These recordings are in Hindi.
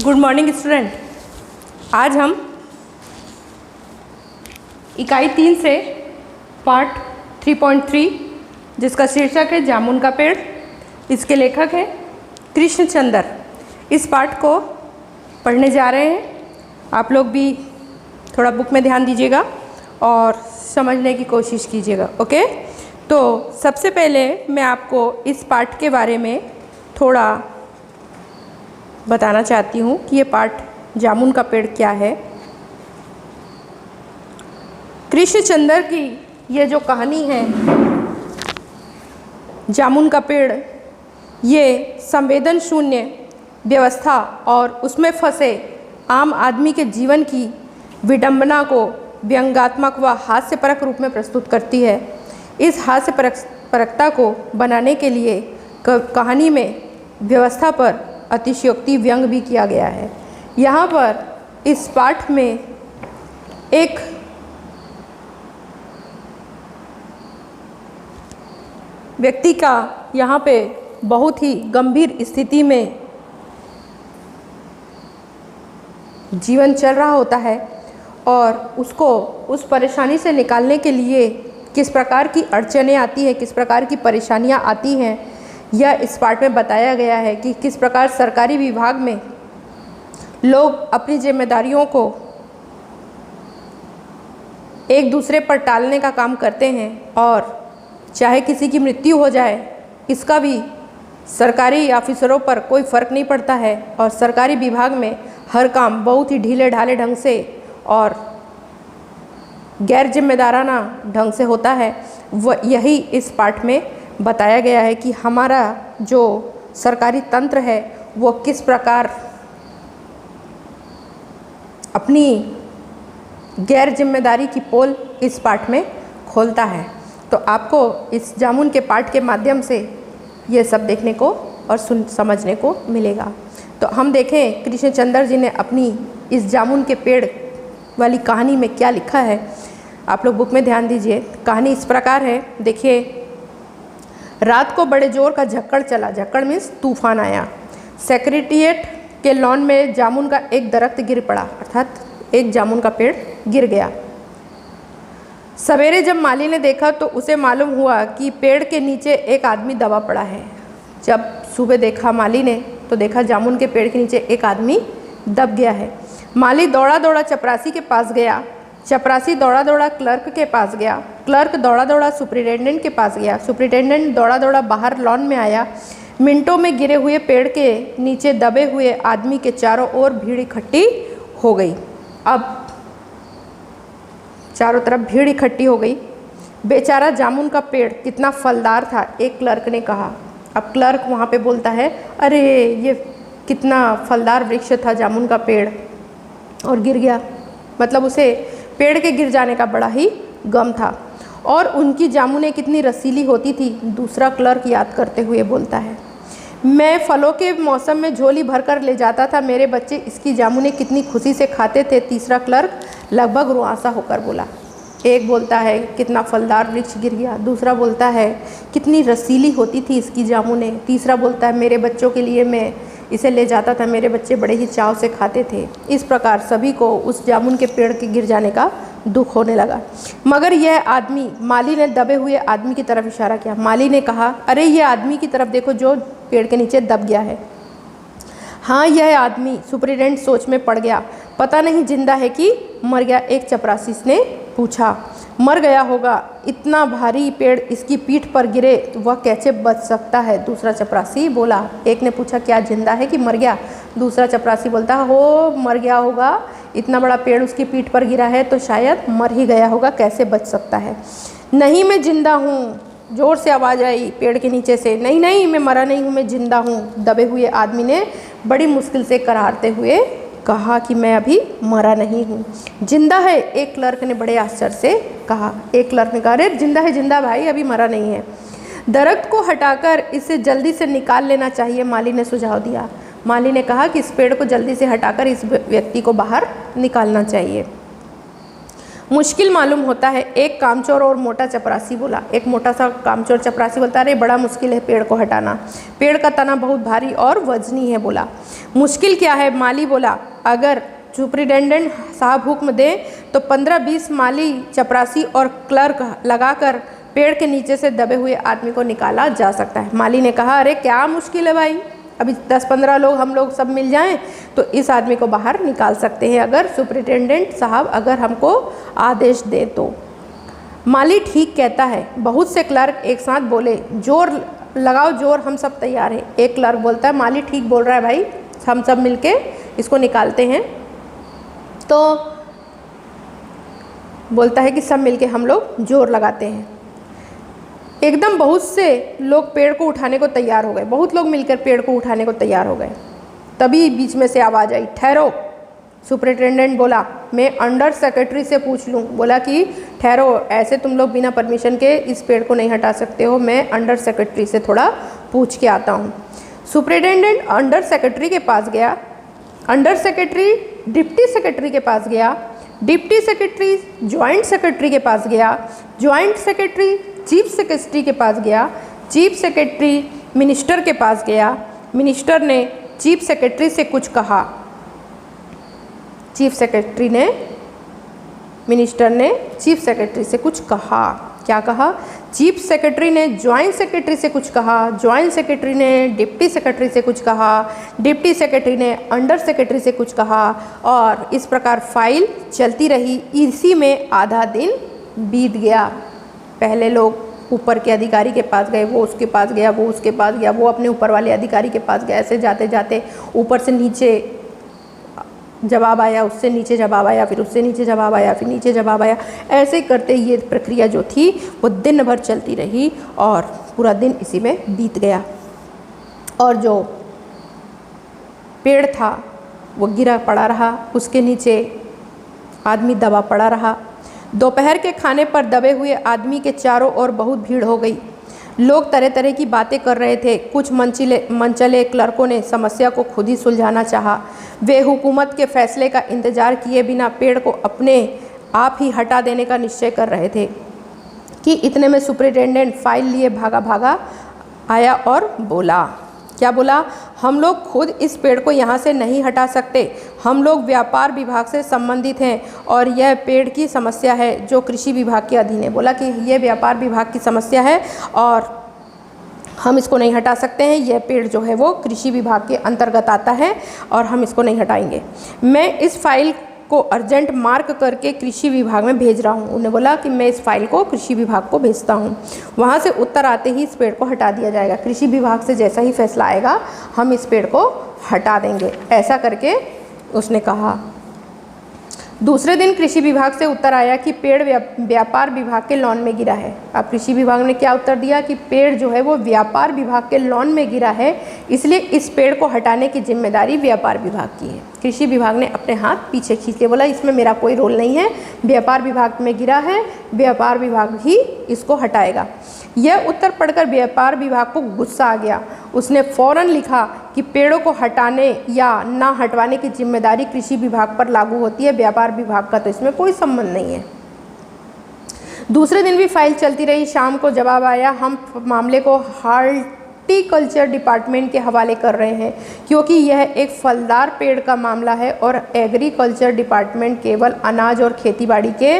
Good morning student. आज हम इकाई 3 से पार्ट 3.3 जिसका शीर्षक है जामुन का पेड़, इसके लेखक हैं कृष्णचंद्र, इस पाठ को पढ़ने जा रहे हैं। आप लोग भी थोड़ा बुक में ध्यान दीजिएगा और समझने की कोशिश कीजिएगा। ओके, तो सबसे पहले मैं आपको इस पाठ के बारे में थोड़ा बताना चाहती हूँ कि ये पाठ जामुन का पेड़ क्या है। कृष्णचंद्र की ये जो कहानी है जामुन का पेड़, ये संवेदन शून्य व्यवस्था और उसमें फंसे आम आदमी के जीवन की विडंबना को व्यंग्यात्मक व हास्यपरक रूप में प्रस्तुत करती है। इस हास्यपरकता को बनाने के लिए कहानी में व्यवस्था पर अतिशयोक्ति व्यंग भी किया गया है। यहाँ पर इस पाठ में एक व्यक्ति का यहाँ पे बहुत ही गंभीर स्थिति में जीवन चल रहा होता है और उसको उस परेशानी से निकालने के लिए किस प्रकार की अड़चनें आती हैं, किस प्रकार की परेशानियाँ आती हैं, यह इस पाठ में बताया गया है कि किस प्रकार सरकारी विभाग में लोग अपनी जिम्मेदारियों को एक दूसरे पर टालने का काम करते हैं और चाहे किसी की मृत्यु हो जाए इसका भी सरकारी ऑफिसरों पर कोई फ़र्क नहीं पड़ता है और सरकारी विभाग में हर काम बहुत ही ढीले ढाले ढंग से और गैर जिम्मेदाराना ढंग से होता है। वह यही इस पाठ में बताया गया है कि हमारा जो सरकारी तंत्र है वो किस प्रकार अपनी गैर जिम्मेदारी की पोल इस पाठ में खोलता है। तो आपको इस जामुन के पाठ के माध्यम से ये सब देखने को और समझने को मिलेगा। तो हम देखें कृष्णचंद्र जी ने अपनी इस जामुन के पेड़ वाली कहानी में क्या लिखा है। आप लोग बुक में ध्यान दीजिए। कहानी इस प्रकार है, देखिए। रात को बड़े जोर का झक्कड़ चला। झक्कड़ मीन्स तूफान आया। सेक्रेटेरिएट के लॉन में जामुन का एक दरख्त गिर पड़ा, अर्थात एक जामुन का पेड़ गिर गया। सवेरे जब माली ने देखा तो उसे मालूम हुआ कि पेड़ के नीचे एक आदमी दबा पड़ा है। जब सुबह देखा माली ने तो देखा जामुन के पेड़ के नीचे एक आदमी दब गया है। माली दौड़ा दौड़ा चपरासी के पास गया। चपरासी दौड़ा दौड़ा क्लर्क के पास गया। क्लर्क दौड़ा दौड़ा सुपरिटेंडेंट के पास गया। सुपरिटेंडेंट दौड़ा दौड़ा बाहर लॉन में आया। मिनटों में गिरे हुए पेड़ के नीचे दबे हुए आदमी के चारों ओर भीड़ इकट्ठी हो गई। अब चारों तरफ भीड़ इकट्ठी हो गई। बेचारा जामुन का पेड़ कितना फलदार था, एक क्लर्क ने कहा। अब क्लर्क वहाँ पे बोलता है, अरे ये कितना फलदार वृक्ष था जामुन का पेड़ और गिर गया। मतलब उसे पेड़ के गिर जाने का बड़ा ही गम था। और उनकी जामुनें कितनी रसीली होती थी, दूसरा क्लर्क याद करते हुए बोलता है। मैं फलों के मौसम में झोली भरकर ले जाता था, मेरे बच्चे इसकी जामुनें कितनी खुशी से खाते थे, तीसरा क्लर्क लगभग रुआंसा होकर बोला। एक बोलता है कितना फलदार वृक्ष गिर गया, दूसरा बोलता है कितनी रसीली होती थी इसकी जामुनें, तीसरा बोलता है मेरे बच्चों के लिए मैं इसे ले जाता था, मेरे बच्चे बड़े ही चाव से खाते थे। इस प्रकार सभी को उस जामुन के पेड़ के गिर जाने का दुख होने लगा। मगर यह आदमी, माली ने दबे हुए आदमी की तरफ इशारा किया। माली ने कहा, अरे ये आदमी की तरफ देखो जो पेड़ के नीचे दब गया है। हाँ यह आदमी। सुपरिटेंडेंट सोच में पड़ गया। पता नहीं जिंदा है कि मर गया, एक चपरासी ने पूछा। मर गया होगा, इतना भारी पेड़ इसकी पीठ पर गिरे तो वह कैसे बच सकता है, दूसरा चपरासी बोला। एक ने पूछा क्या जिंदा है कि मर गया, दूसरा चपरासी बोलता हो मर गया होगा, इतना बड़ा पेड़ उसकी पीठ पर गिरा है तो शायद मर ही गया होगा, कैसे बच सकता है। नहीं मैं जिंदा हूँ, जोर से आवाज़ आई पेड़ के नीचे से। नहीं नहीं मैं मरा नहीं हूँ, मैं जिंदा हूँ, दबे हुए आदमी ने बड़ी मुश्किल से करारते हुए कहा कि मैं अभी मरा नहीं हूँ। जिंदा है, एक क्लर्क ने बड़े आश्चर्य से कहा। एक क्लर्क ने कहा, अरे जिंदा है जिंदा भाई, अभी मरा नहीं है। दरख्त को हटाकर इसे जल्दी से निकाल लेना चाहिए, माली ने सुझाव दिया। माली ने कहा कि इस पेड़ को जल्दी से हटाकर इस व्यक्ति को बाहर निकालना चाहिए। मुश्किल मालूम होता है, एक कामचोर और मोटा चपरासी बोला। एक मोटा सा कामचोर चपरासी बोलता है, अरे बड़ा मुश्किल है पेड़ को हटाना, पेड़ का तना बहुत भारी और वजनी है बोला। मुश्किल क्या है? माली बोला, अगर सुपरिटेंडेंट साहब हुक्म दें तो 15-20 माली, चपरासी और क्लर्क लगाकर पेड़ के नीचे से दबे हुए आदमी को निकाला जा सकता है। माली ने कहा, अरे क्या मुश्किल है भाई, अभी 10-15 लोग हम लोग सब मिल जाएं तो इस आदमी को बाहर निकाल सकते हैं, अगर सुपरिटेंडेंट साहब अगर हमको आदेश दे तो। माली ठीक कहता है। बहुत से क्लर्क एक साथ बोले, जोर लगाओ जोर, हम सब तैयार हैं। एक क्लर्क बोलता है, माली ठीक बोल रहा है भाई, हम सब मिलके इसको निकालते हैं। तो बोलता है कि सब मिलके हम लोग जोर लगाते हैं। एकदम बहुत से लोग पेड़ को उठाने को तैयार हो गए, बहुत लोग मिलकर पेड़ को उठाने को तैयार हो गए। तभी बीच में से आवाज़ आई, ठहरो। सुपरिटेंडेंट बोला, मैं अंडर सेक्रेटरी से पूछ लूँ। बोला कि ठहरो, ऐसे तुम लोग बिना परमिशन के इस पेड़ को नहीं हटा सकते हो, मैं अंडर सेक्रेटरी से थोड़ा पूछ के आता हूँ। सुपरिटेंडेंट अंडर सेक्रेटरी के पास गया, अंडर सेक्रेटरी डिप्टी सेक्रेटरी के पास गया, डिप्टी सेक्रेटरी जॉइंट सेक्रेटरी के पास गया, जॉइंट सेक्रेटरी चीफ सेक्रेटरी के पास गया, चीफ सेक्रेटरी मिनिस्टर के पास गया, मिनिस्टर ने चीफ सेक्रेटरी से कुछ कहा, चीफ सेक्रेटरी ने मिनिस्टर ने चीफ सेक्रेटरी से कुछ कहा। क्या कहा? चीफ सेक्रेटरी ने जॉइंट सेक्रेटरी से कुछ कहा, जॉइंट सेक्रेटरी ने डिप्टी सेक्रेटरी से कुछ कहा, डिप्टी सेक्रेटरी ने अंडर सेक्रेटरी से कुछ कहा, और इस प्रकार फाइल चलती रही। इसी में आधा दिन बीत गया। पहले लोग ऊपर के अधिकारी के पास गए, वो उसके पास गया, वो उसके पास गया, वो अपने ऊपर वाले अधिकारी के पास गया। ऐसे जाते जाते ऊपर से नीचे जवाब आया, उससे नीचे जवाब आया, फिर उससे नीचे जवाब आया, फिर नीचे जवाब आया। ऐसे करते ये प्रक्रिया जो थी वो दिन भर चलती रही और पूरा दिन इसी में बीत गया। और जो पेड़ था वो गिरा पड़ा रहा, उसके नीचे आदमी दबा पड़ा रहा। दोपहर के खाने पर दबे हुए आदमी के चारों ओर बहुत भीड़ हो गई। लोग तरह तरह की बातें कर रहे थे। कुछ मनचले क्लर्कों ने समस्या को खुद ही सुलझाना चाहा। वे हुकूमत के फैसले का इंतजार किए बिना पेड़ को अपने आप ही हटा देने का निश्चय कर रहे थे कि इतने में सुपरिटेंडेंट फाइल लिए भागा भागा आया और बोला। क्या बोला? हम लोग खुद इस पेड़ को यहाँ से नहीं हटा सकते, हम लोग व्यापार विभाग से संबंधित हैं और यह पेड़ की समस्या है जो कृषि विभाग के अधीन है। बोला कि यह व्यापार विभाग की समस्या है और हम इसको नहीं हटा सकते हैं, यह पेड़ जो है वो कृषि विभाग के अंतर्गत आता है और हम इसको नहीं हटाएंगे। मैं इस फाइल को अर्जेंट मार्क करके कृषि विभाग में भेज रहा हूँ। उन्होंने बोला कि मैं इस फाइल को कृषि विभाग को भेजता हूँ, वहाँ से उत्तर आते ही इस पेड़ को हटा दिया जाएगा। कृषि विभाग से जैसा ही फैसला आएगा हम इस पेड़ को हटा देंगे। ऐसा करके उसने कहा। दूसरे दिन कृषि विभाग से उत्तर आया कि पेड़ व्यापार विभाग के लॉन में गिरा है। अब कृषि विभाग ने क्या उत्तर दिया कि पेड़ जो है वो व्यापार विभाग के लॉन में गिरा है, इसलिए इस पेड़ को हटाने की जिम्मेदारी व्यापार विभाग की है। कृषि विभाग ने अपने हाथ पीछे खींच के बोला इसमें मेरा कोई रोल नहीं है, व्यापार विभाग में गिरा है, व्यापार विभाग ही इसको हटाएगा। यह उत्तर पढ़कर व्यापार विभाग को गुस्सा आ गया। उसने फौरन लिखा कि पेड़ों को हटाने या ना हटवाने की जिम्मेदारी कृषि विभाग पर लागू होती है, व्यापार विभाग का तो इसमें कोई संबंध नहीं है। दूसरे दिन भी फाइल चलती रही। शाम को जवाब आया, हम मामले को हॉर्टिकल्चर डिपार्टमेंट के हवाले कर रहे हैं क्योंकि यह एक फलदार पेड़ का मामला है और एग्रीकल्चर डिपार्टमेंट केवल अनाज और खेतीबाड़ी के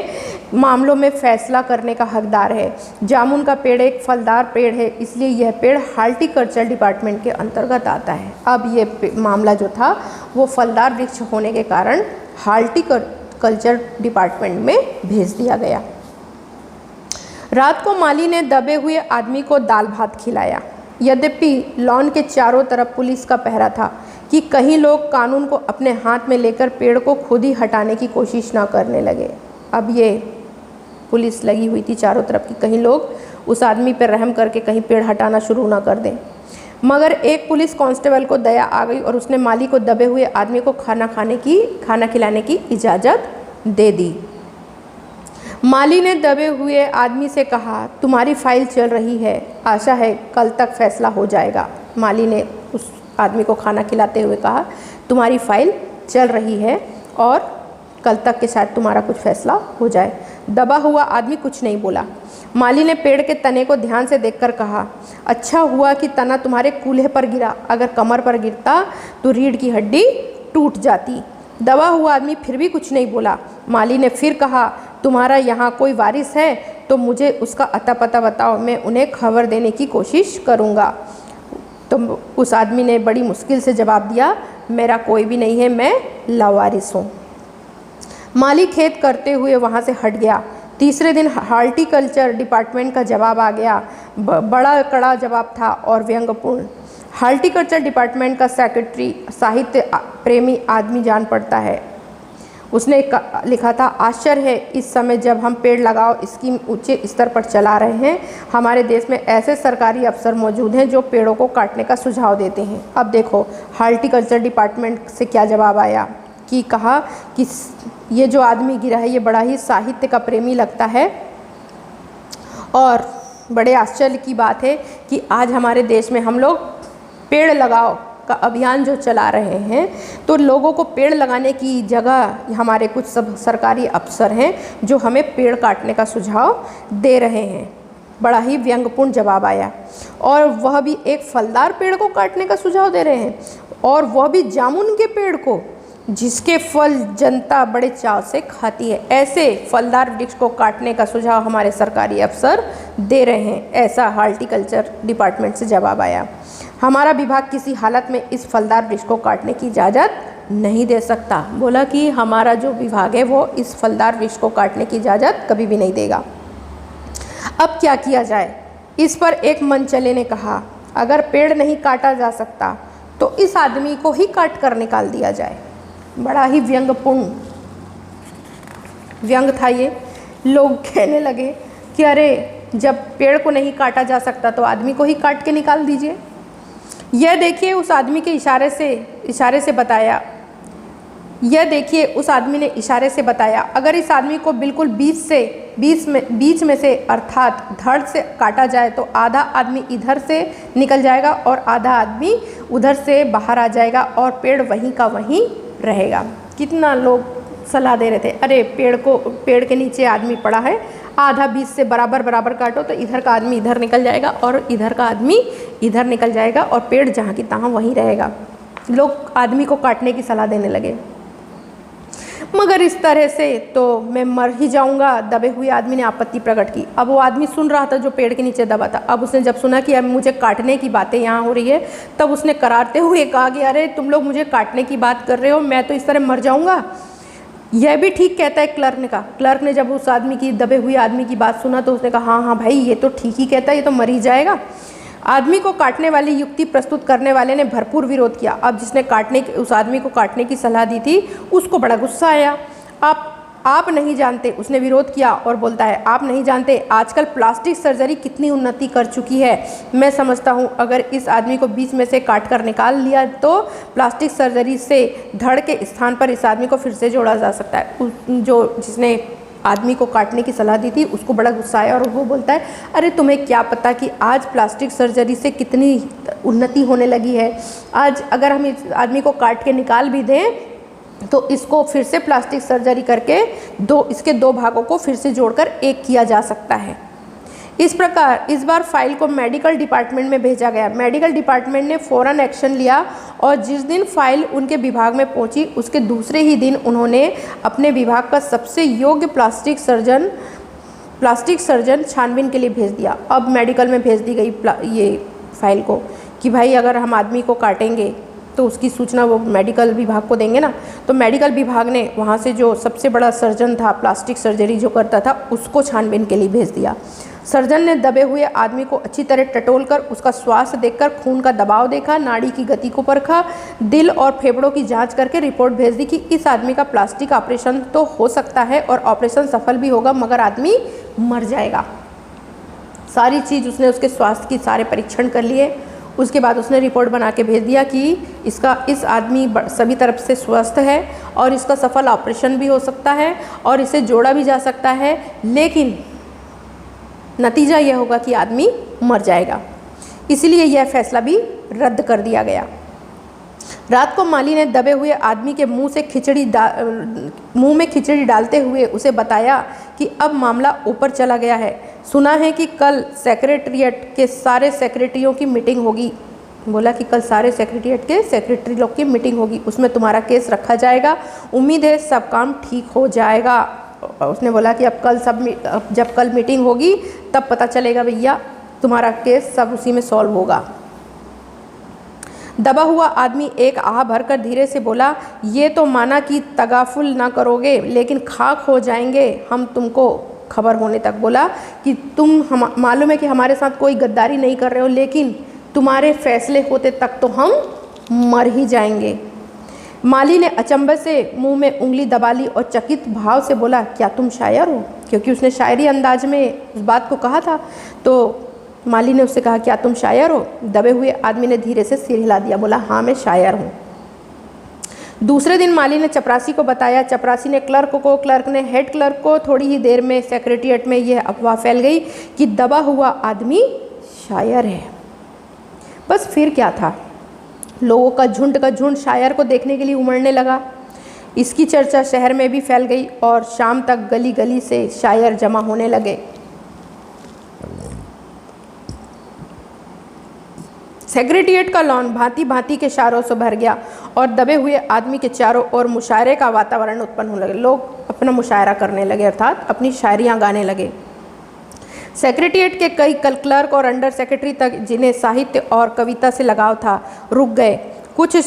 मामलों में फैसला करने का हकदार है। जामुन का पेड़ एक फलदार पेड़ है, इसलिए यह पेड़ हॉर्टिकल्चर डिपार्टमेंट के अंतर्गत आता है। अब ये मामला जो था वो फलदार वृक्ष होने के कारण हॉर्टिकल्चर डिपार्टमेंट में भेज दिया गया। रात को माली ने दबे हुए आदमी को दाल भात खिलाया। यद्यपि लॉन के चारों तरफ पुलिस का पहरा था कि कहीं लोग कानून को अपने हाथ में लेकर पेड़ को खुद ही हटाने की कोशिश ना करने लगे। अब ये पुलिस लगी हुई थी चारों तरफ कि कहीं लोग उस आदमी पर रहम करके कहीं पेड़ हटाना शुरू ना कर दें। मगर एक पुलिस कांस्टेबल को दया आ गई और उसने माली को दबे हुए आदमी को खाना खिलाने की इजाज़त दे दी। माली ने दबे हुए आदमी से कहा, तुम्हारी फाइल चल रही है, आशा है कल तक फैसला हो जाएगा। माली ने उस आदमी को खाना खिलाते हुए कहा, तुम्हारी फाइल चल रही है और कल तक के शायद तुम्हारा कुछ फैसला हो जाए। दबा हुआ आदमी कुछ नहीं बोला। माली ने पेड़ के तने को ध्यान से देखकर कहा, अच्छा हुआ कि तना तुम्हारे कूल्हे पर गिरा, अगर कमर पर गिरता तो रीढ़ की हड्डी टूट जाती। दबा हुआ आदमी फिर भी कुछ नहीं बोला। माली ने फिर कहा, तुम्हारा यहाँ कोई वारिस है तो मुझे उसका अता पता बताओ, मैं उन्हें खबर देने की कोशिश करूँगा। तो उस आदमी ने बड़ी मुश्किल से जवाब दिया, मेरा कोई भी नहीं है, मैं लावारिस हूँ। माली खेद करते हुए वहाँ से हट गया। तीसरे दिन हॉर्टिकल्चर डिपार्टमेंट का जवाब आ गया। बड़ा कड़ा जवाब था और व्यंग्यपूर्ण। हॉर्टिकल्चर डिपार्टमेंट का सेक्रेटरी साहित्य प्रेमी आदमी जान पड़ता है। उसने लिखा था, आश्चर्य है इस समय जब हम पेड़ लगाओ स्कीम ऊंचे स्तर पर चला रहे हैं, हमारे देश में ऐसे सरकारी अफसर मौजूद हैं जो पेड़ों को काटने का सुझाव देते हैं। अब देखो हॉर्टिकल्चर डिपार्टमेंट से क्या जवाब आया कि कहा कि ये जो आदमी गिरा है ये बड़ा ही साहित्य का प्रेमी लगता है और बड़े आश्चर्य की बात है कि आज हमारे देश में हम लोग पेड़ लगाओ का अभियान जो चला रहे हैं, तो लोगों को पेड़ लगाने की जगह हमारे कुछ सब सरकारी अफसर हैं जो हमें पेड़ काटने का सुझाव दे रहे हैं। बड़ा ही व्यंग्यपूर्ण जवाब आया और वह भी एक फलदार पेड़ को काटने का सुझाव दे रहे हैं, और वह भी जामुन के पेड़ को, जिसके फल जनता बड़े चाव से खाती है। ऐसे फलदार वृक्ष को काटने का सुझाव हमारे सरकारी अफसर दे रहे हैं, ऐसा हॉर्टिकल्चर डिपार्टमेंट से जवाब आया। हमारा विभाग किसी हालत में इस फलदार वृक्ष को काटने की इजाज़त नहीं दे सकता। बोला कि हमारा जो विभाग है वो इस फलदार वृक्ष को काटने की इजाज़त कभी भी नहीं देगा। अब क्या किया जाए? इस पर एक मनचले ने कहा, अगर पेड़ नहीं काटा जा सकता तो इस आदमी को ही काट कर निकाल दिया जाए। बड़ा ही व्यंग्यपूर्ण व्यंग था ये। लोग कहने लगे कि अरे जब पेड़ को नहीं काटा जा सकता तो आदमी को ही काट के निकाल दीजिए। यह देखिए उस आदमी के इशारे से बताया, यह देखिए उस आदमी ने इशारे से बताया, अगर इस आदमी को बिल्कुल बीच में से अर्थात धड़ से काटा जाए तो आधा आदमी इधर से निकल जाएगा और आधा आदमी उधर से बाहर आ जाएगा और पेड़ वहीं का वहीं रहेगा। कितना लोग सलाह दे रहे थे, अरे पेड़ के नीचे आदमी पड़ा है, आधा बीच से बराबर काटो तो इधर का आदमी इधर निकल जाएगा और इधर का आदमी इधर निकल जाएगा और पेड़ जहाँ की तहाँ वहीं रहेगा। लोग आदमी को काटने की सलाह देने लगे। मगर इस तरह से तो मैं मर ही जाऊंगा, दबे हुए आदमी ने आपत्ति प्रकट की। अब वो आदमी सुन रहा था जो पेड़ के नीचे दबा था। अब उसने जब सुना कि अब मुझे काटने की बातें यहाँ हो रही है, तब उसने करारते हुए कहा कि अरे तुम लोग मुझे काटने की बात कर रहे हो, मैं तो इस तरह मर जाऊंगा। यह भी ठीक कहता है, क्लर्क ने कहा। क्लर्क ने जब उस आदमी की, दबे हुए आदमी की बात सुना तो उसने कहा, हाँ भाई ये तो ठीक ही कहता है, ये तो मर ही जाएगा। आदमी को काटने वाली युक्ति प्रस्तुत करने वाले ने भरपूर विरोध किया। अब जिसने उस आदमी को काटने की सलाह दी थी उसको बड़ा गुस्सा आया। आप नहीं जानते, उसने विरोध किया और बोलता है, आप नहीं जानते आजकल प्लास्टिक सर्जरी कितनी उन्नति कर चुकी है। मैं समझता हूँ अगर इस आदमी को बीच में से काट कर निकाल लिया तो प्लास्टिक सर्जरी से धड़ के स्थान पर इस आदमी को फिर से जोड़ा जा सकता है। जिसने आदमी को काटने की सलाह दी थी उसको बड़ा गुस्सा आया और वो बोलता है, अरे तुम्हें क्या पता कि आज प्लास्टिक सर्जरी से कितनी उन्नति होने लगी है। आज अगर हम इस आदमी को काट के निकाल भी दें तो इसको फिर से प्लास्टिक सर्जरी करके इसके दो भागों को फिर से जोड़कर एक किया जा सकता है। इस प्रकार इस बार फाइल को मेडिकल डिपार्टमेंट में भेजा गया। मेडिकल डिपार्टमेंट ने फ़ौरन एक्शन लिया और जिस दिन फाइल उनके विभाग में पहुंची उसके दूसरे ही दिन उन्होंने अपने विभाग का सबसे योग्य प्लास्टिक सर्जन छानबीन के लिए भेज दिया। अब मेडिकल में भेज दी गई ये फाइल को कि भाई अगर हम आदमी को काटेंगे तो उसकी सूचना वो मेडिकल विभाग को देंगे ना। तो मेडिकल विभाग ने वहाँ से जो सबसे बड़ा सर्जन था, प्लास्टिक सर्जरी जो करता था, उसको छानबीन के लिए भेज दिया। सर्जन ने दबे हुए आदमी को अच्छी तरह टटोलकर उसका स्वास्थ्य देखकर खून का दबाव देखा, नाड़ी की गति को परखा, दिल और फेफड़ों की जांच करके रिपोर्ट भेज दी कि इस आदमी का प्लास्टिक ऑपरेशन तो हो सकता है और ऑपरेशन सफल भी होगा मगर आदमी मर जाएगा। सारी चीज़ उसने उसके स्वास्थ्य की सारे परीक्षण कर लिए। उसके बाद उसने रिपोर्ट बना के भेज दिया कि इस आदमी सभी तरफ से स्वस्थ है और इसका सफल ऑपरेशन भी हो सकता है और इसे जोड़ा भी जा सकता है, लेकिन नतीजा यह होगा कि आदमी मर जाएगा। इसलिए यह फैसला भी रद्द कर दिया गया। रात को माली ने दबे हुए आदमी के मुंह में खिचड़ी डालते हुए उसे बताया कि अब मामला ऊपर चला गया है। सुना है कि कल सेक्रेटेरिएट के सारे सेक्रेटरियों की मीटिंग होगी। बोला कि कल सारे सेक्रेटेरिएट के सेक्रेटरी लोग की मीटिंग होगी, उसमें तुम्हारा केस रखा जाएगा। उम्मीद है सब काम ठीक हो जाएगा। उसने बोला कि अब जब कल मीटिंग होगी तब पता चलेगा भैया, तुम्हारा केस सब उसी में सॉल्व होगा। दबा हुआ आदमी एक आह भरकर धीरे से बोला, ये तो माना कि तगाफुल ना करोगे, लेकिन खाक हो जाएंगे हम तुमको खबर होने तक। बोला कि तुम मालूम है कि हमारे साथ कोई गद्दारी नहीं कर रहे हो, लेकिन तुम्हारे फैसले होते तक तो हम मर ही जाएंगे। माली ने अचंभे से मुंह में उंगली दबा ली और चकित भाव से बोला, क्या तुम शायर हो? क्योंकि उसने शायरी अंदाज में उस बात को कहा था। तो माली ने उससे कहा, क्या तुम शायर हो? दबे हुए आदमी ने धीरे से सिर हिला दिया, बोला हाँ मैं शायर हूँ। दूसरे दिन माली ने चपरासी को बताया, चपरासी ने क्लर्क को, क्लर्क ने हेड क्लर्क को। थोड़ी ही देर में सेक्रेटेरिएट में यह अफवाह फैल गई कि दबा हुआ आदमी शायर है। बस फिर क्या था, लोगों का झुंड शायर को देखने के लिए उमड़ने लगा। इसकी चर्चा शहर में भी फैल गई और शाम तक गली गली से शायर जमा होने लगे। सेक्रेटेरिएट का लॉन भांति भांति के शायरों से भर गया और दबे हुए आदमी के चारों ओर मुशायरे का वातावरण उत्पन्न होने लगे। लोग अपना मुशायरा करने लगे, अर्थात अपनी शायरियाँ गाने लगे। सेक्रेटेरिएट के कई क्लर्क और अंडर सेक्रेटरी तक, जिन्हें साहित्य और कविता से लगाव था, रुक गए। कुछ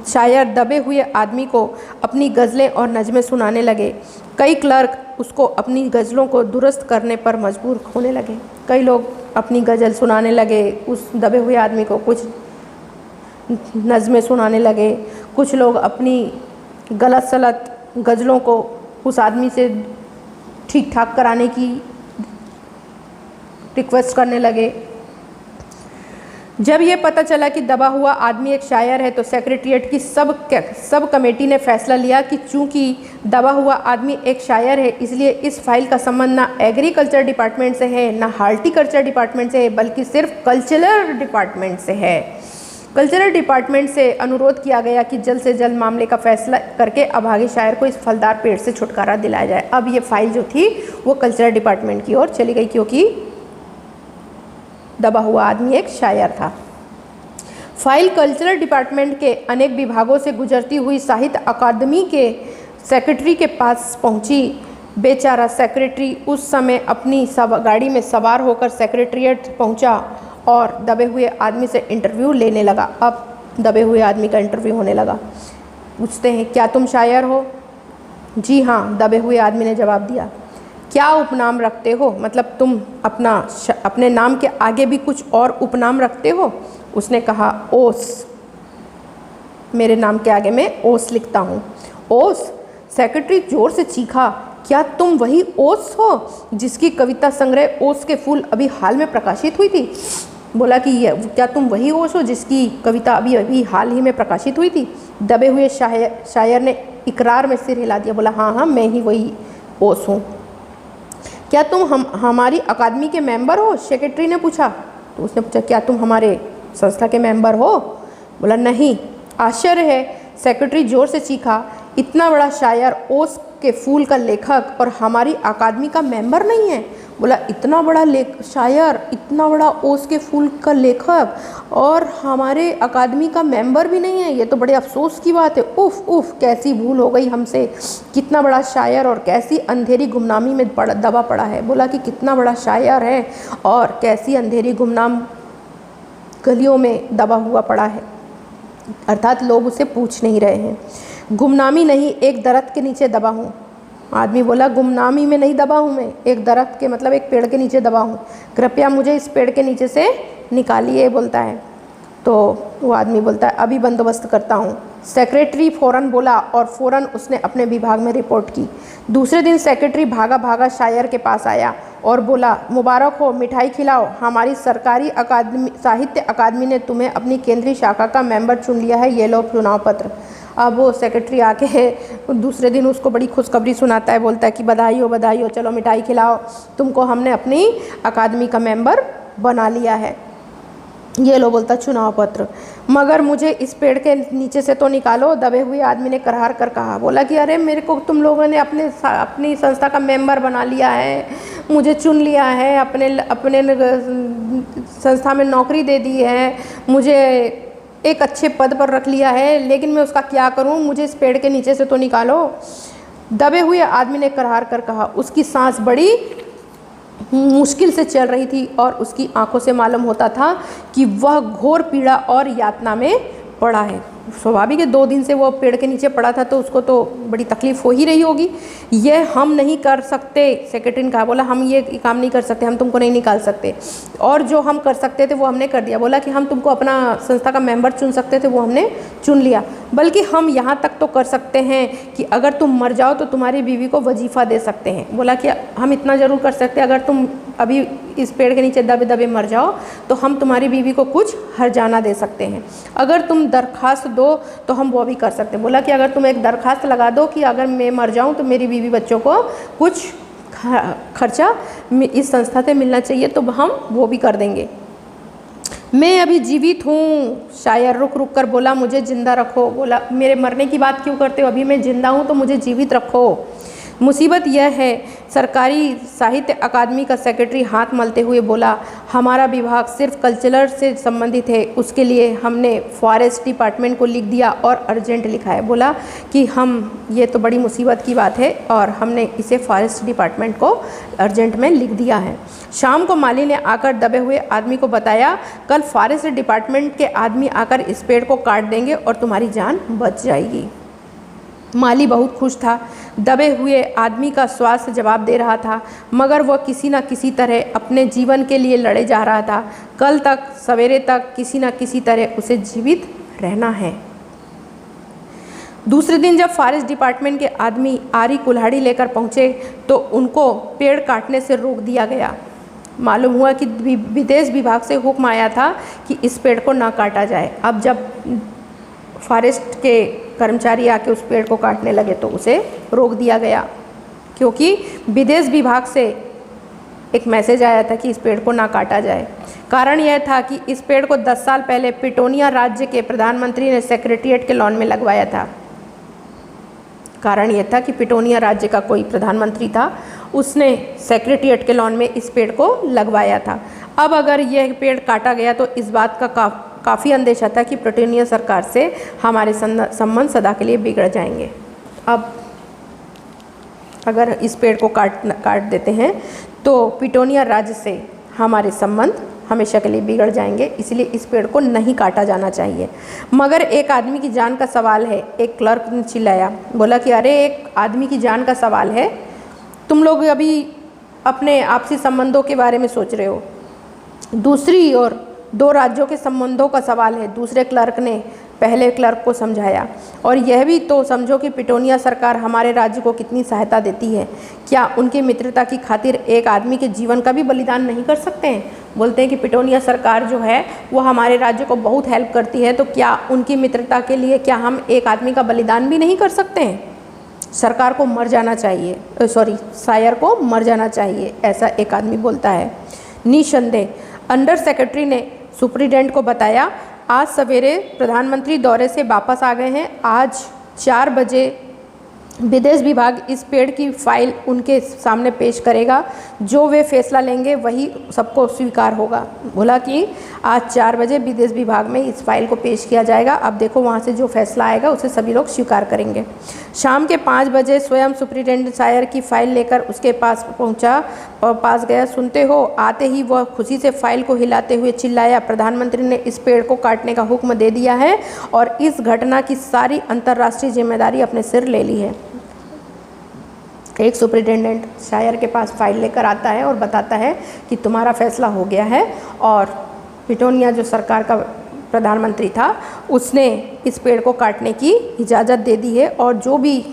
शायर दबे हुए आदमी को अपनी गज़लें और नज़में सुनाने लगे। कई क्लर्क उसको अपनी गज़लों को दुरुस्त करने पर मजबूर होने लगे। कई लोग अपनी गज़ल सुनाने लगे उस दबे हुए आदमी को, कुछ नज़में सुनाने लगे, कुछ लोग अपनी गलत सलत गज़लों को उस आदमी से ठीक ठाक कराने की रिक्वेस्ट करने लगे। जब ये पता चला कि दबा हुआ आदमी एक शायर है तो सेक्रेटेरिएट की सब कमेटी ने फैसला लिया कि चूंकि दबा हुआ आदमी एक शायर है, इसलिए इस फाइल का संबंध ना एग्रीकल्चर डिपार्टमेंट से है, ना हार्टिकल्चर डिपार्टमेंट से है, बल्कि सिर्फ कल्चरल डिपार्टमेंट से है। कल्चरल डिपार्टमेंट से अनुरोध किया गया कि जल्द से जल्द मामले का फैसला करके अभागे शायर को इस फलदार पेड़ से छुटकारा दिलाया जाए। अब ये फाइल जो थी वो कल्चरल डिपार्टमेंट की ओर चली गई, क्योंकि दबा हुआ आदमी एक शायर था। फाइल कल्चरल डिपार्टमेंट के अनेक विभागों से गुजरती हुई साहित्य अकादमी के सेक्रेटरी के पास पहुंची। बेचारा सेक्रेटरी उस समय अपनी गाड़ी में सवार होकर सेक्रेटेरिएट पहुंचा और दबे हुए आदमी से इंटरव्यू लेने लगा। अब दबे हुए आदमी का इंटरव्यू होने लगा। पूछते हैं, क्या तुम शायर हो? जी हाँ, दबे हुए आदमी ने जवाब दिया। क्या उपनाम रखते हो? मतलब तुम अपने नाम के आगे भी कुछ और उपनाम रखते हो? उसने कहा, ओस। मेरे नाम के आगे मैं ओस लिखता हूँ। ओस? सेक्रेटरी जोर से चीखा, क्या तुम वही ओस हो जिसकी कविता संग्रह ओस के फूल अभी हाल में प्रकाशित हुई थी? बोला कि क्या तुम वही ओस हो जिसकी कविता अभी हाल ही में प्रकाशित हुई थी? दबे हुए शायर ने इकरार में सिर हिला दिया, बोला हाँ, मैं ही वही ओस हूँ। क्या तुम हमारी अकादमी के मेंबर हो? सेक्रेटरी ने पूछा। तो उसने पूछा, क्या तुम हमारे संस्था के मेंबर हो? बोला नहीं। आश्चर्य है, सेक्रेटरी जोर से चीखा, इतना बड़ा शायर, ओस के फूल का लेखक, और हमारी अकादमी का मेंबर नहीं है? बोला, इतना बड़ा शायर, इतना बड़ा ओस के फूल का लेखक और हमारे अकादमी का मेंबर भी नहीं है? ये तो बड़े अफसोस की बात है। उफ उफ, कैसी भूल हो गई हमसे। कितना बड़ा शायर और कैसी अंधेरी गुमनामी में दबा पड़ा है। बोला कि कितना बड़ा शायर है और कैसी अंधेरी गुमनाम गलियों में दबा हुआ पड़ा है, अर्थात लोग उसे पूछ नहीं रहे हैं। गुमनामी नहीं, एक दरख्त के नीचे दबा हूँ। आदमी बोला, गुमनामी में नहीं दबा हूँ मैं, एक दरख्त के मतलब एक पेड़ के नीचे दबा हूँ, कृपया मुझे इस पेड़ के नीचे से निकालिए, बोलता है। तो वो आदमी बोलता है, अभी बंदोबस्त करता हूँ। सेक्रेटरी फ़ौरन बोला और फ़ौरन उसने अपने विभाग में रिपोर्ट की। दूसरे दिन सेक्रेटरी भागा भागा शायर के पास आया और बोला, मुबारक हो, मिठाई खिलाओ, हमारी सरकारी साहित्य अकादमी ने तुम्हें अपनी केंद्रीय शाखा का मेंबर चुन लिया है, ये लो चुनाव पत्र। अब वो सेक्रेटरी आके दूसरे दिन उसको बड़ी खुशखबरी सुनाता है, बोलता है कि बधाई हो, चलो मिठाई खिलाओ, तुमको हमने अपनी अकादमी का मेंबर बना लिया है। ये लो, बोलता चुनाव पत्र, मगर मुझे इस पेड़ के नीचे से तो निकालो, दबे हुए आदमी ने करार कर कहा। बोला कि अरे मेरे को तुम लोगों ने अपनी संस्था का मेंबर बना लिया है, मुझे चुन लिया है, अपने संस्था में नौकरी दे दी है, मुझे एक अच्छे पद पर रख लिया है, लेकिन मैं उसका क्या करूं, मुझे इस पेड़ के नीचे से तो निकालो। दबे हुए आदमी ने करार कर कहा। उसकी सांस बड़ी मुश्किल से चल रही थी और उसकी आंखों से मालूम होता था कि वह घोर पीड़ा और यातना में पड़ा है। स्वाभाविक है, 2 दिन से वो पेड़ के नीचे पड़ा था तो उसको तो बड़ी तकलीफ़ हो ही रही होगी। ये हम नहीं कर सकते, सेक्रेटरी ने कहा। बोला हम ये काम नहीं कर सकते, हम तुमको नहीं निकाल सकते, और जो हम कर सकते थे वो हमने कर दिया। बोला कि हम तुमको अपना संस्था का मेंबर चुन सकते थे, वो हमने चुन लिया, बल्कि हम यहाँ तक तो कर सकते हैं कि अगर तुम मर जाओ तो तुम्हारी बीवी को वजीफ़ा दे सकते हैं। बोला कि हम इतना ज़रूर कर सकते हैं, अगर तुम अभी इस पेड़ के नीचे दबे दबे मर जाओ तो हम तुम्हारी बीवी को कुछ हर्जाना दे सकते हैं, अगर तुम दरख्वास्त दो तो हम वो भी कर सकते हैं। बोला कि अगर तुम एक दरख्वास्त लगा दो कि अगर मैं मर जाऊं तो मेरी बीवी बच्चों को कुछ खर्चा इस संस्था से मिलना चाहिए, तो हम वो भी कर देंगे। मैं अभी जीवित हूँ, शायर रुक रुक कर बोला, मुझे ज़िंदा रखो। बोला मेरे मरने की बात क्यों करते हो, अभी मैं ज़िंदा हूँ तो मुझे जीवित रखो। मुसीबत यह है, सरकारी साहित्य अकादमी का सेक्रेटरी हाथ मलते हुए बोला, हमारा विभाग सिर्फ कल्चरल से संबंधित है, उसके लिए हमने फॉरेस्ट डिपार्टमेंट को लिख दिया और अर्जेंट लिखा है। बोला कि ये तो बड़ी मुसीबत की बात है और हमने इसे फॉरेस्ट डिपार्टमेंट को अर्जेंट में लिख दिया है। शाम को माली ने आकर दबे हुए आदमी को बताया, कल फॉरेस्ट डिपार्टमेंट के आदमी आकर इस पेड़ को काट देंगे और तुम्हारी जान बच जाएगी। माली बहुत खुश था। दबे हुए आदमी का स्वास्थ्य जवाब दे रहा था, मगर वह किसी न किसी तरह अपने जीवन के लिए लड़े जा रहा था। कल तक सवेरे तक किसी न किसी तरह उसे जीवित रहना है। दूसरे दिन जब फॉरेस्ट डिपार्टमेंट के आदमी आरी कुल्हाड़ी लेकर पहुँचे तो उनको पेड़ काटने से रोक दिया गया। मालूम हुआ कि विदेश विभाग से हुक्म आया था कि इस पेड़ को ना काटा जाए। अब जब फॉरेस्ट के कर्मचारी आके उस पेड़ को काटने लगे तो उसे रोक दिया गया, क्योंकि विदेश विभाग से एक मैसेज आया था कि इस पेड़ को ना काटा जाए। कारण यह था कि इस पेड़ को 10 साल पहले पिटोनिया राज्य के प्रधानमंत्री ने सेक्रेटेरिएट के लॉन में लगवाया था। कारण यह था कि पिटोनिया राज्य का कोई प्रधानमंत्री था, उसने सेक्रेटेरिएट के लॉन में इस पेड़ को लगवाया था। अब अगर यह पेड़ काटा गया तो इस बात का काफ़ी अंदेशा था कि पिटोनिया सरकार से हमारे संबंध सदा के लिए बिगड़ जाएंगे। अब अगर इस पेड़ को काट देते हैं तो पिटोनिया राज्य से हमारे संबंध हमेशा के लिए बिगड़ जाएंगे, इसलिए इस पेड़ को नहीं काटा जाना चाहिए। मगर एक आदमी की जान का सवाल है, एक क्लर्क ने चिल्लाया। बोला कि अरे एक आदमी की जान का सवाल है, तुम लोग अभी अपने आपसी संबंधों के बारे में सोच रहे हो, दूसरी ओर 2 राज्यों के संबंधों का सवाल है। दूसरे क्लर्क ने पहले क्लर्क को समझाया, और यह भी तो समझो कि पिटोनिया सरकार हमारे राज्य को कितनी सहायता देती है। क्या उनकी मित्रता की खातिर एक आदमी के जीवन का भी बलिदान नहीं कर सकते हैं? बोलते हैं कि पिटोनिया सरकार जो है वो हमारे राज्य को बहुत हेल्प करती है, तो क्या उनकी मित्रता के लिए क्या हम एक आदमी का बलिदान भी नहीं कर सकते हैं? सरकार को मर जाना चाहिए, शायर को मर जाना चाहिए, ऐसा एक आदमी बोलता है। निसंदेह अंडर सेक्रेटरी ने सुप्रिटेंडेंट को बताया, आज सवेरे प्रधानमंत्री दौरे से वापस आ गए हैं। आज 4 बजे विदेश विभाग इस पेड़ की फाइल उनके सामने पेश करेगा, जो वे फैसला लेंगे वही सबको स्वीकार होगा। बोला कि आज 4 बजे विदेश विभाग में इस फाइल को पेश किया जाएगा, अब देखो वहाँ से जो फैसला आएगा उसे सभी लोग स्वीकार करेंगे। शाम के 5 बजे स्वयं सुप्रिटेंडेंट शायर की फाइल लेकर उसके पास गया। सुनते हो, आते ही वह खुशी से फाइल को हिलाते हुए चिल्लाया, प्रधानमंत्री ने इस पेड़ को काटने का हुक्म दे दिया है और इस घटना की सारी अंतर्राष्ट्रीय जिम्मेदारी अपने सिर ले ली है। एक सुप्रिटेंडेंट शायर के पास फाइल लेकर आता है और बताता है कि तुम्हारा फैसला हो गया है, और पिटोनिया जो सरकार का प्रधानमंत्री था उसने इस पेड़ को काटने की इजाज़त दे दी है और जो भी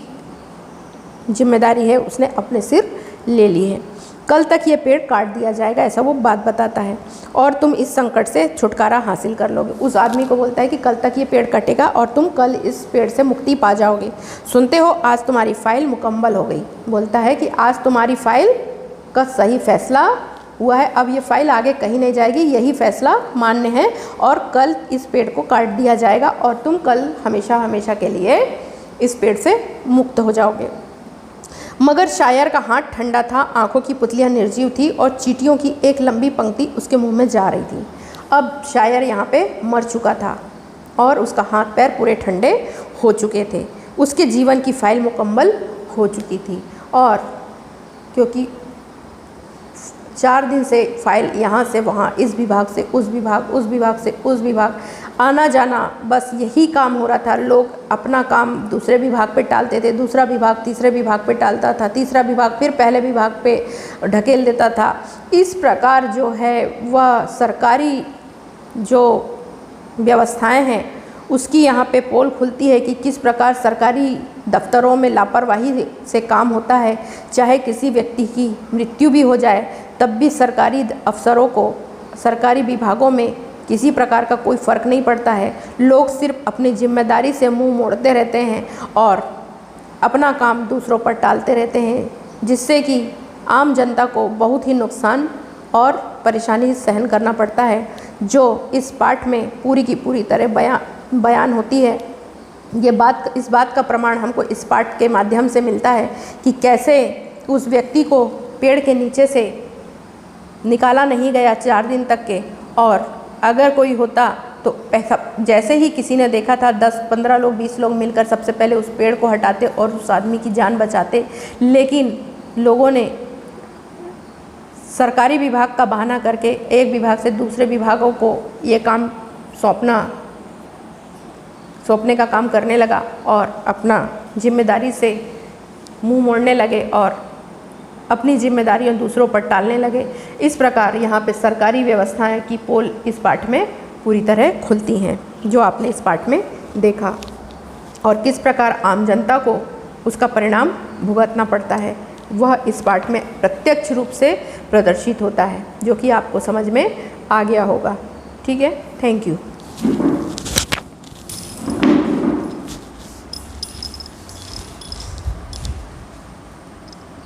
जिम्मेदारी है उसने अपने सिर ले ली है। कल तक ये पेड़ काट दिया जाएगा, ऐसा वो बात बताता है, और तुम इस संकट से छुटकारा हासिल कर लोगे। उस आदमी को बोलता है कि कल तक ये पेड़ कटेगा और तुम कल इस पेड़ से मुक्ति पा जाओगे। सुनते हो, आज तुम्हारी फाइल मुकम्मल हो गई। बोलता है कि आज तुम्हारी फाइल का सही फैसला हुआ है। अब ये फाइल आगे कहीं नहीं जाएगी, यही फैसला मान्य है और कल इस पेड़ को काट दिया जाएगा और तुम कल हमेशा हमेशा के लिए इस पेड़ से मुक्त हो जाओगे। मगर शायर का हाथ ठंडा था, आंखों की पुतलियां निर्जीव थी और चींटियों की एक लंबी पंक्ति उसके मुंह में जा रही थी। अब शायर यहाँ पे मर चुका था और उसका हाथ पैर पूरे ठंडे हो चुके थे। उसके जीवन की फाइल मुकम्मल हो चुकी थी और क्योंकि 4 दिन से फाइल यहाँ से वहाँ, इस विभाग से उस विभाग, उस विभाग से उस विभाग आना जाना, बस यही काम हो रहा था। लोग अपना काम दूसरे विभाग पे टालते थे, दूसरा विभाग तीसरे विभाग पे टालता था, तीसरा विभाग फिर पहले विभाग पे ढकेल देता था। इस प्रकार जो है वह सरकारी जो व्यवस्थाएं हैं उसकी यहाँ पे पोल खुलती है कि किस प्रकार सरकारी दफ्तरों में लापरवाही से काम होता है। चाहे किसी व्यक्ति की मृत्यु भी हो जाए तब भी सरकारी अफसरों को सरकारी विभागों में किसी प्रकार का कोई फ़र्क नहीं पड़ता है। लोग सिर्फ अपनी जिम्मेदारी से मुंह मोड़ते रहते हैं और अपना काम दूसरों पर टालते रहते हैं, जिससे कि आम जनता को बहुत ही नुकसान और परेशानी सहन करना पड़ता है, जो इस पाठ में पूरी की पूरी तरह बयान होती है। इस बात का प्रमाण हमको इस पाठ के माध्यम से मिलता है कि कैसे उस व्यक्ति को पेड़ के नीचे से निकाला नहीं गया 4 दिन तक के, और अगर कोई होता तो ऐसा जैसे ही किसी ने देखा था 10-15 लोग 20 लोग मिलकर सबसे पहले उस पेड़ को हटाते और उस आदमी की जान बचाते। लेकिन लोगों ने सरकारी विभाग का बहाना करके एक विभाग से दूसरे विभागों को ये काम सौंपने का काम करने लगा और अपना जिम्मेदारी से मुंह मोड़ने लगे और अपनी जिम्मेदारियां दूसरों पर टालने लगे। इस प्रकार यहाँ पे सरकारी व्यवस्थाएं की पोल इस पाठ में पूरी तरह खुलती हैं, जो आपने इस पाठ में देखा, और किस प्रकार आम जनता को उसका परिणाम भुगतना पड़ता है वह इस पाठ में प्रत्यक्ष रूप से प्रदर्शित होता है, जो कि आपको समझ में आ गया होगा। ठीक है, थैंक यू।